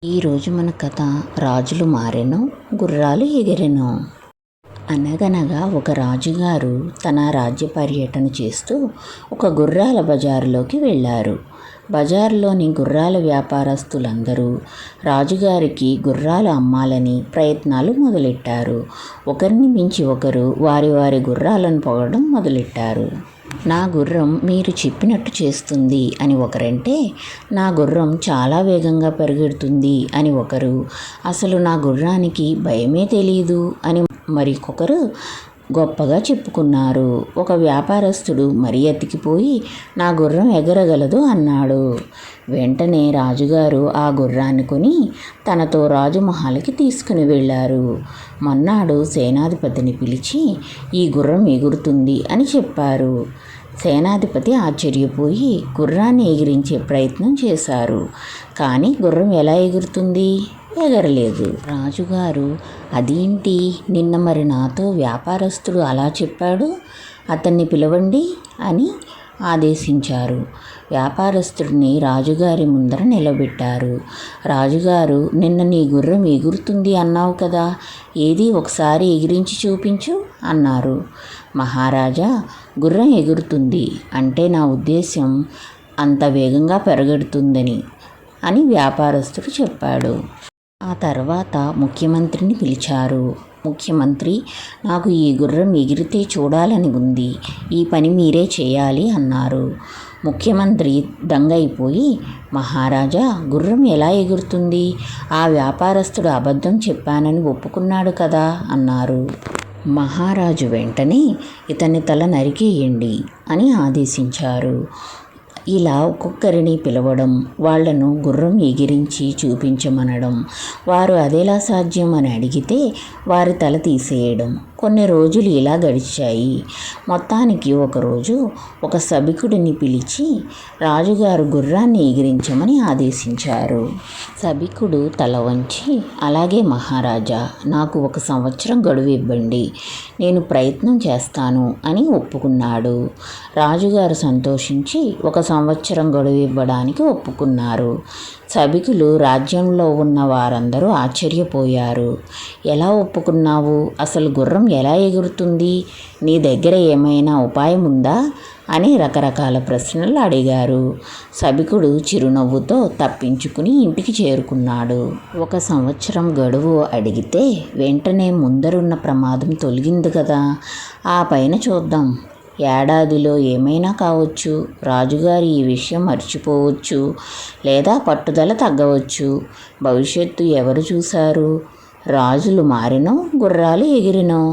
ఈరోజు మన కథ రాజులు మారెను గుర్రాలు ఎగిరెను. అనగనగా ఒక రాజుగారు తన రాజ్య పర్యటన చేస్తూ ఒక గుర్రాల బజారులోకి వెళ్ళారు. బజారులోని గుర్రాల వ్యాపారస్తులందరూ రాజుగారికి గుర్రాలు అమ్మాలని ప్రయత్నాలు మొదలెట్టారు. ఒకరిని మించి ఒకరు వారి వారి గుర్రాలను పొగడం మొదలెట్టారు. నా గుర్రం మీరు చెప్పినట్టు చేస్తుంది అని ఒకరంటే, నా గుర్రం చాలా వేగంగా పరిగెడుతుంది అని ఒకరు, అసలు నా గుర్రానికి భయమే తెలియదు అని మరికొకరు గొప్పగా చెప్పుకున్నారు. ఒక వ్యాపారస్తుడు మరీ ఎత్తికిపోయి నా గుర్రం ఎగరగలదు అన్నాడు. వెంటనే రాజుగారు ఆ గుర్రాన్ని కొని తనతో రాజమహల్కి తీసుకుని వెళ్ళారు. మన్నాడు సేనాధిపతిని పిలిచి ఈ గుర్రం ఎగురుతుంది అని చెప్పారు. సేనాధిపతి ఆశ్చర్యపోయి గుర్రాన్ని ఎగిరించే ప్రయత్నం చేశారు. కానీ గుర్రం ఎలా ఎగురుతుంది? ఎగరలేదు. రాజుగారు అదేంటి, నిన్న మరి నాతో వ్యాపారస్తుడు అలా చెప్పాడు, అతన్ని పిలవండి అని ఆదేశించారు. వ్యాపారస్తుడిని రాజుగారి ముందర నిలబెట్టారు. రాజుగారు, నిన్న నీ గుర్రం ఎగురుతుంది అన్నావు కదా, ఏది ఒకసారి ఎగిరించి చూపించు అన్నారు. మహారాజా, గుర్రం ఎగురుతుంది అంటే నా ఉద్దేశం అంత వేగంగా పెరగెడుతుందని అని వ్యాపారస్తుడు చెప్పాడు. ఆ తర్వాత ముఖ్యమంత్రిని పిలిచారు. ముఖ్యమంత్రి, నాకు ఈ గుర్రం ఎగిరితే చూడాలని ఉంది, ఈ పని మీరే చేయాలి అన్నారు. ముఖ్యమంత్రి దంగైపోయి, మహారాజా, గుర్రం ఎలా ఎగురుతుంది? ఆ వ్యాపారస్తుడు అబద్ధం చెప్పానని ఒప్పుకున్నాడు కదా అన్నారు. మహారాజు వెంటనే ఇతని తల నరికేయండి అని ఆదేశించారు. ఇలా ఒక్కొక్కరిని పిలవడం, వాళ్లను గుర్రం ఎగిరించి చూపించమనడం, వారు అదెలా సాధ్యం అని అడిగితే వారి తల తీసేయడం. కొన్ని రోజులు ఇలా గడిచాయి. మొత్తానికి ఒకరోజు ఒక సభికుడిని పిలిచి రాజుగారు గుర్రాన్ని ఎగిరించమని ఆదేశించారు. సభికుడు తల వంచి, అలాగే మహారాజా, నాకు 1 సంవత్సరం గడువు ఇవ్వండి, నేను ప్రయత్నం చేస్తాను అని ఒప్పుకున్నాడు. రాజుగారు సంతోషించి 1 సంవత్సరం గడువు ఇవ్వడానికి ఒప్పుకున్నారు. సభికులు, రాజ్యంలో ఉన్న వారందరూ ఆశ్చర్యపోయారు. ఎలా ఒప్పుకున్నావు? అసలు గుర్రం ఎలా ఎగురుతుంది? నీ దగ్గర ఏమైనా ఉపాయం ఉందా అని రకరకాల ప్రశ్నలు అడిగారు. సభికుడు చిరునవ్వుతో తప్పించుకుని ఇంటికి చేరుకున్నాడు. 1 సంవత్సరం గడువు అడిగితే వెంటనే ముందరున్న ప్రమాదం తొలగింది కదా, ఆ పైన చూద్దాం, ఏడాదిలో ఏమైనా కావచ్చు, రాజుగారు ఈ విషయం మర్చిపోవచ్చు, లేదా పట్టుదల తగ్గవచ్చు. భవిష్యత్తు ఎవరు చూశారు? రాజులు మారెను గుర్రాలు ఎగిరెను.